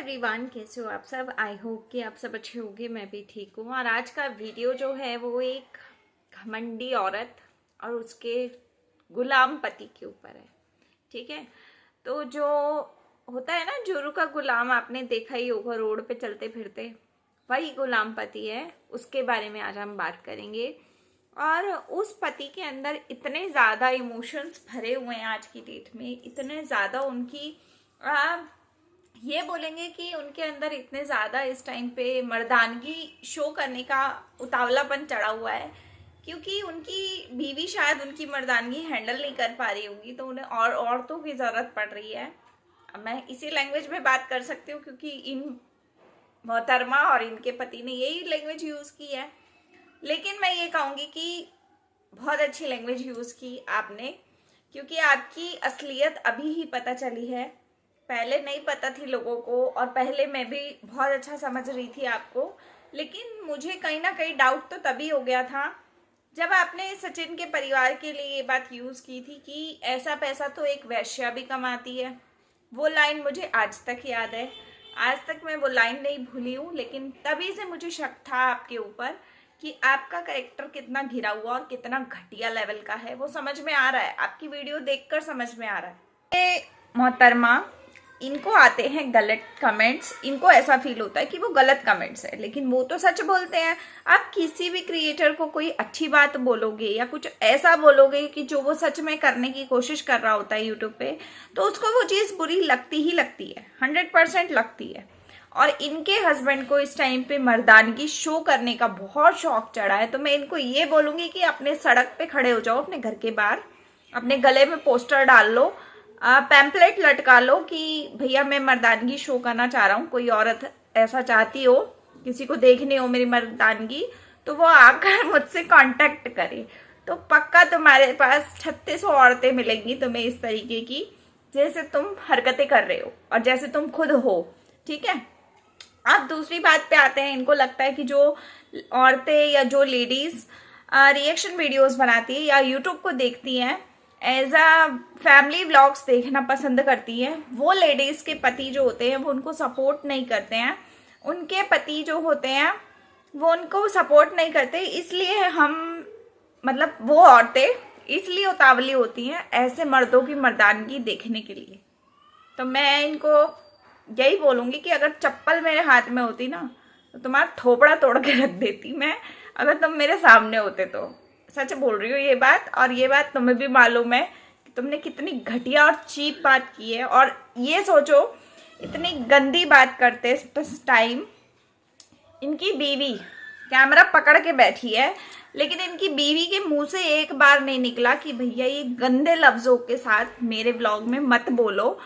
Everyone, कैसे हो आप सब। आई होप कि आप सब अच्छे होंगे। मैं भी ठीक हूँ। और आज का वीडियो जो है वो एक घमंडी औरत और उसके गुलाम पति के ऊपर है। ठीक है, तो जो होता है ना जोरू का गुलाम, आपने देखा ही होगा रोड पे चलते फिरते, वही गुलाम पति है। उसके बारे में आज हम बात करेंगे। और उस पति के अंदर इतने ज़्यादा इमोशंस भरे हुए हैं आज की डेट में, इतने ज़्यादा उनकी ये बोलेंगे कि उनके अंदर इतने ज़्यादा इस टाइम पे मर्दानगी शो करने का उतावलापन चढ़ा हुआ है, क्योंकि उनकी बीवी शायद उनकी मर्दानगी हैंडल नहीं कर पा रही होगी, तो उन्हें और औरतों की ज़रूरत पड़ रही है। अब मैं इसी लैंग्वेज में बात कर सकती हूँ क्योंकि इन मोहतरमा और इनके पति ने यही लैंग्वेज यूज़ की है। लेकिन मैं ये कहूँगी कि बहुत अच्छी लैंग्वेज यूज़ की आपने, क्योंकि आपकी असलियत अभी ही पता चली है। पहले नहीं पता थी लोगों को, और पहले मैं भी बहुत अच्छा समझ रही थी आपको, लेकिन मुझे कहीं ना कहीं डाउट तो तभी हो गया था जब आपने सचिन के परिवार के लिए ये बात यूज़ की थी कि ऐसा पैसा तो एक वैश्या भी कमाती है। वो लाइन मुझे आज तक याद है, आज तक मैं वो लाइन नहीं भूली हूँ। लेकिन तभी से मुझे शक था आपके ऊपर कि आपका कैरेक्टर कितना घिरा हुआ और कितना घटिया लेवल का है। वो समझ में आ रहा है, आपकी वीडियो देखकर समझ में आ रहा है। ये मोहतरमा, इनको आते हैं गलत कमेंट्स, इनको ऐसा फील होता है कि वो गलत कमेंट्स है, लेकिन वो तो सच बोलते हैं। आप किसी भी क्रिएटर को कोई अच्छी बात बोलोगे या कुछ ऐसा बोलोगे कि जो वो सच में करने की कोशिश कर रहा होता है यूट्यूब पे, तो उसको वो चीज़ बुरी लगती ही लगती है, 100% लगती है। और इनके हस्बैंड को इस टाइम पे मर्दानगी शो करने का बहुत शौक चढ़ा है, तो मैं इनको ये बोलूँगी कि अपने सड़क पे खड़े हो जाओ, अपने घर के बाहर, अपने गले में पोस्टर डाल लो, पैम्पलेट लटका लो कि भैया मैं मर्दानगी शो करना चाह रहा हूँ। कोई औरत ऐसा चाहती हो, किसी को देखनी हो मेरी मर्दानगी, तो वो आकर मुझसे कांटेक्ट करे, तो पक्का तुम्हारे पास 3600 औरतें मिलेंगी तुम्हें इस तरीके की, जैसे तुम हरकतें कर रहे हो और जैसे तुम खुद हो। ठीक है, अब दूसरी बात पे आते हैं। इनको लगता है कि जो औरतें या जो लेडीज रिएक्शन वीडियोस बनाती है या यूट्यूब को देखती हैं, एज अ फैमिली व्लॉग्स देखना पसंद करती हैं, वो लेडीज़ के पति जो होते हैं वो उनको सपोर्ट नहीं करते हैं। उनके पति जो होते हैं वो उनको सपोर्ट नहीं करते, इसलिए हम मतलब वो औरतें इसलिए उतावली होती हैं ऐसे मर्दों की मर्दानगी देखने के लिए। तो मैं इनको यही बोलूँगी कि अगर चप्पल मेरे हाथ में होती ना, तो तुम्हारा थोपड़ा तोड़ के रख देती मैं, अगर तुम मेरे सामने होते तो। सच बोल रही हूँ ये बात, और ये बात तुम्हें भी मालूम है कि तुमने कितनी घटिया और चीप बात की है। और ये सोचो, इतनी गंदी बात करते इस टाइम इनकी बीवी कैमरा पकड़ के बैठी है, लेकिन इनकी बीवी के मुंह से एक बार नहीं निकला कि भैया ये गंदे लफ्जों के साथ मेरे व्लॉग में मत बोलो।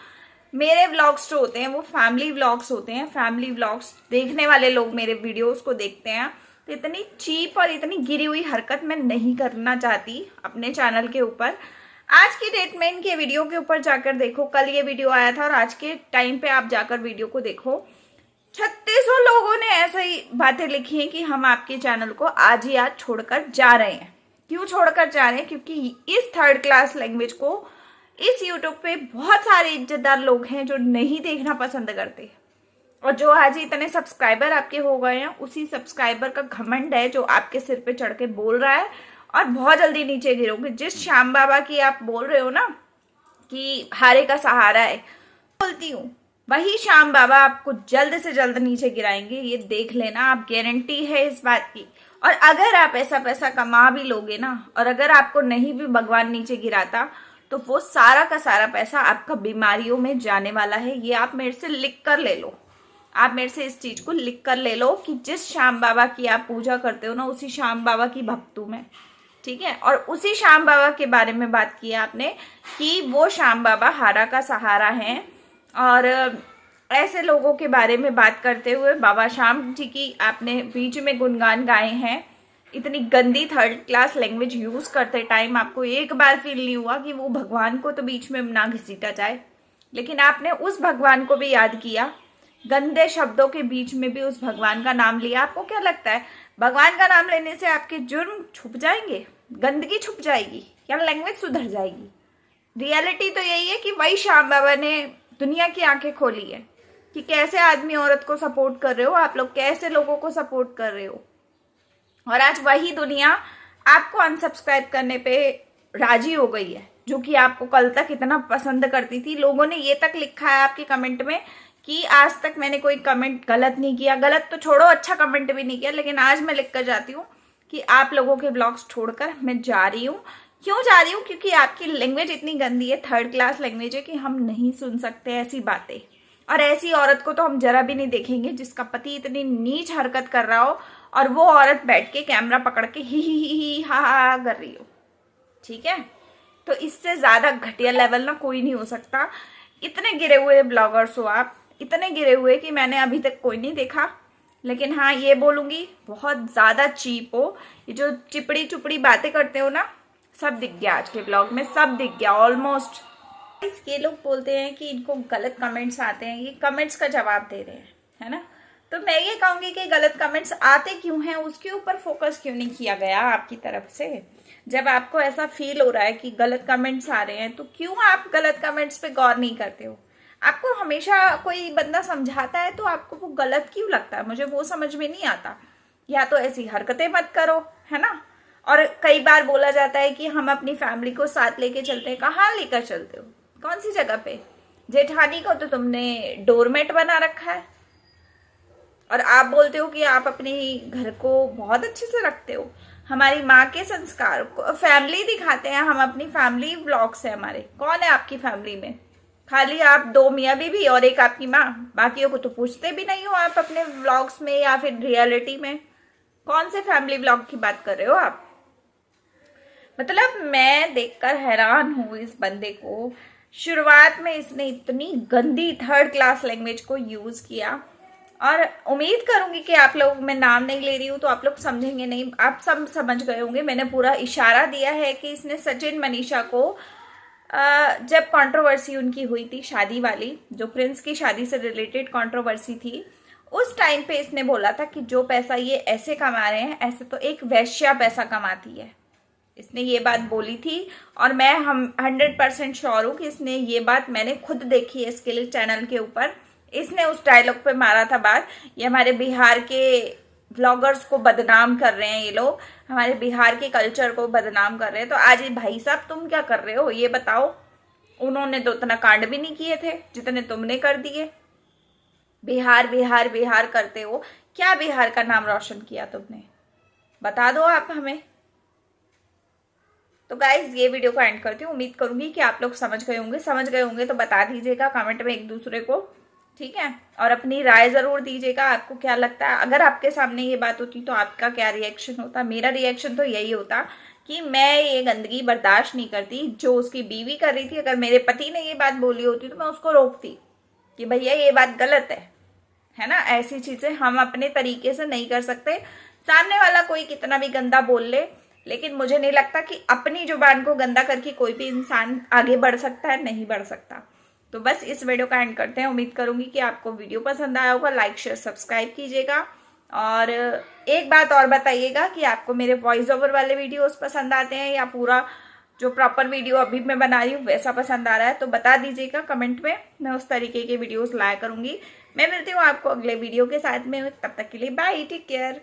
मेरे व्लॉग्स जो होते हैं वो फैमिली व्लॉग्स होते हैं, फैमिली व्लॉग्स देखने वाले लोग मेरे वीडियोस को देखते हैं, तो इतनी चीप और इतनी गिरी हुई हरकत मैं नहीं करना चाहती अपने चैनल के ऊपर। आज की डेट में इनके वीडियो के ऊपर जाकर देखो, कल ये वीडियो आया था और आज के टाइम पे आप जाकर वीडियो को देखो, 3600 लोगों ने ऐसा ही बातें लिखी हैं कि हम आपके चैनल को आज ही आज छोड़कर जा रहे हैं। क्यों छोड़कर जा रहे हैं? क्योंकि इस थर्ड क्लास लैंग्वेज को इस यूट्यूब पे बहुत सारे इज्जतदार लोग हैं जो नहीं देखना पसंद करते, और जो आज इतने सब्सक्राइबर आपके हो गए हैं, उसी सब्सक्राइबर का घमंड है जो आपके सिर पे चढ़ के बोल रहा है, और बहुत जल्दी नीचे गिरोगे। जिस श्याम बाबा की आप बोल रहे हो ना कि हारे का सहारा है, बोलती हूँ वही श्याम बाबा आपको जल्द से जल्द नीचे गिराएंगे, ये देख लेना, आप गारंटी है इस बात की। और अगर आप ऐसा पैसा कमा भी लोगे ना, और अगर आपको नहीं भी भगवान नीचे गिराता, तो वो सारा का सारा पैसा आपका बीमारियों में जाने वाला है। ये आप मेरे से लिख कर ले लो, आप मेरे से इस चीज को लिख कर ले लो कि जिस श्याम बाबा की आप पूजा करते हो ना, उसी श्याम बाबा की भक्त हूं मैं। ठीक है, और उसी श्याम बाबा के बारे में बात की आपने कि वो श्याम बाबा हारा का सहारा हैं, और ऐसे लोगों के बारे में बात करते हुए बाबा श्याम जी की आपने बीच में गुणगान गाए हैं। इतनी गंदी थर्ड क्लास लैंग्वेज यूज करते टाइम आपको एक बार फील नहीं हुआ कि वो भगवान को तो बीच में ना घसीटा जाए, लेकिन आपने उस भगवान को भी याद किया, गंदे शब्दों के बीच में भी उस भगवान का नाम लिया। आपको क्या लगता है भगवान का नाम लेने से आपके जुर्म छुप जाएंगे, गंदगी छुप जाएगी, या लैंग्वेज सुधर जाएगी? रियलिटी तो यही है कि वही श्याम बाबा ने दुनिया की आंखें खोली है। कि कैसे आदमी औरत को सपोर्ट कर रहे हो आप लोग, कैसे लोगों को सपोर्ट कर रहे हो। और आज वही दुनिया आपको अनसब्सक्राइब करने पे राजी हो गई है, जो कि आपको कल तक इतना पसंद करती थी। लोगों ने ये तक लिखा है आपके कमेंट में कि आज तक मैंने कोई कमेंट गलत नहीं किया, गलत तो छोड़ो, अच्छा कमेंट भी नहीं किया, लेकिन आज मैं लिख कर जाती हूँ कि आप लोगों के ब्लॉग्स छोड़कर मैं जा रही हूँ। क्यों जा रही हूँ? क्योंकि आपकी लैंग्वेज इतनी गंदी है, थर्ड क्लास लैंग्वेज है, कि हम नहीं सुन सकते ऐसी बातें। और ऐसी औरत को तो हम जरा भी नहीं देखेंगे जिसका पति इतनी नीच हरकत कर रहा हो और वो औरत बैठ के कैमरा पकड़ के ही हा कर रही हो। ठीक है, तो इससे ज्यादा घटिया लेवल ना कोई नहीं हो सकता। इतने गिरे हुए ब्लॉगर्स हो आप, इतने गिरे हुए कि मैंने अभी तक कोई नहीं देखा। लेकिन हाँ, ये बोलूंगी, बहुत ज्यादा चीप हो। ये जो चिपड़ी चुपड़ी बातें करते हो ना, सब दिख गया आज के ब्लॉग में, सब दिख गया ऑलमोस्ट। ये लोग बोलते हैं कि इनको गलत कमेंट्स आते हैं, ये कमेंट्स का जवाब दे रहे हैं, है ना। तो मैं ये कहूंगी कि गलत कमेंट्स आते क्यों हैं, उसके ऊपर फोकस क्यों नहीं किया गया आपकी तरफ से। जब आपको ऐसा फील हो रहा है कि गलत कमेंट्स आ रहे हैं, तो क्यों आप गलत कमेंट्स पे गौर नहीं करते हो। आपको हमेशा कोई बंदा समझाता है तो आपको वो गलत क्यों लगता है, मुझे वो समझ में नहीं आता। या तो ऐसी हरकतें मत करो, है ना। और कई बार बोला जाता है कि हम अपनी फैमिली को साथ लेके चलते हैं। कहाँ लेकर चलते हो, कौन सी जगह पे? जेठानी को तो तुमने डोरमेट बना रखा है, और आप बोलते हो कि आप अपने घर को बहुत अच्छे से रखते हो। हमारी माँ के संस्कार को फैमिली दिखाते हैं हम, अपनी फैमिली व्लॉग्स है हमारे। कौन है आपकी फैमिली में? खाली आप दो मियाँ बीवी और एक आपकी माँ, बाकियों को तो पूछते भी नहीं हो आप अपने व्लॉग्स में या फिर रियलिटी में। कौन से फैमिली व्लॉग की बात कर रहे हो आप? मतलब मैं देखकर हैरान हूँ इस बंदे को। शुरुआत में इसने इतनी गंदी थर्ड क्लास लैंग्वेज को यूज किया, और उम्मीद करूंगी कि आप लोग, मैं नाम नहीं ले रही हूँ तो आप लोग समझेंगे नहीं, आप सब समझ गए होंगे। मैंने पूरा इशारा दिया है कि इसने सचिन मनीषा को, जब कंट्रोवर्सी उनकी हुई थी शादी वाली, जो प्रिंस की शादी से रिलेटेड कंट्रोवर्सी थी, उस टाइम पे इसने बोला था कि जो पैसा ये ऐसे कमा रहे हैं, ऐसे तो एक वैश्या पैसा कमाती है। इसने ये बात बोली थी, और मैं 100% श्योर हूँ कि इसने ये बात, मैंने खुद देखी है इसके लिए चैनल के ऊपर। इसने उस डायलॉग पे मारा था बात, ये हमारे बिहार के व्लॉगर्स को बदनाम कर रहे हैं, ये लोग हमारे बिहार के कल्चर को बदनाम कर रहे हैं। तो आज ये भाई साहब तुम क्या कर रहे हो ये बताओ। उन्होंने तो उतना कांड भी नहीं किए थे जितने तुमने कर दिए। बिहार बिहार बिहार करते हो, क्या बिहार का नाम रोशन किया तुमने, बता दो आप हमें। तो गाइज, ये वीडियो को एंड करती हूँ। उम्मीद करूंगी कि आप लोग समझ गए होंगे तो बता दीजिएगा कमेंट में एक दूसरे को, ठीक है। और अपनी राय जरूर दीजिएगा, आपको क्या लगता है। अगर आपके सामने ये बात होती तो आपका क्या रिएक्शन होता। मेरा रिएक्शन तो यही होता कि मैं ये गंदगी बर्दाश्त नहीं करती जो उसकी बीवी कर रही थी। अगर मेरे पति ने ये बात बोली होती तो मैं उसको रोकती कि भैया ये बात गलत है ना। ऐसी चीजें हम अपने तरीके से नहीं कर सकते। सामने वाला कोई कितना भी गंदा बोल ले, लेकिन मुझे नहीं लगता कि अपनी जुबान को गंदा करके कोई भी इंसान आगे बढ़ सकता है, नहीं बढ़ सकता। तो बस इस वीडियो का एंड करते हैं। उम्मीद करूंगी कि आपको वीडियो पसंद आया होगा। लाइक शेयर सब्सक्राइब कीजिएगा, और एक बात और बताइएगा कि आपको मेरे वॉइस ओवर वाले वीडियोस पसंद आते हैं या पूरा जो प्रॉपर वीडियो अभी मैं बना रही हूँ वैसा पसंद आ रहा है। तो बता दीजिएगा कमेंट में, मैं उस तरीके के वीडियोस लाया करूंगी। मैं मिलती हूँ आपको अगले वीडियो के साथ में, तब तक के लिए बाय, टेक केयर।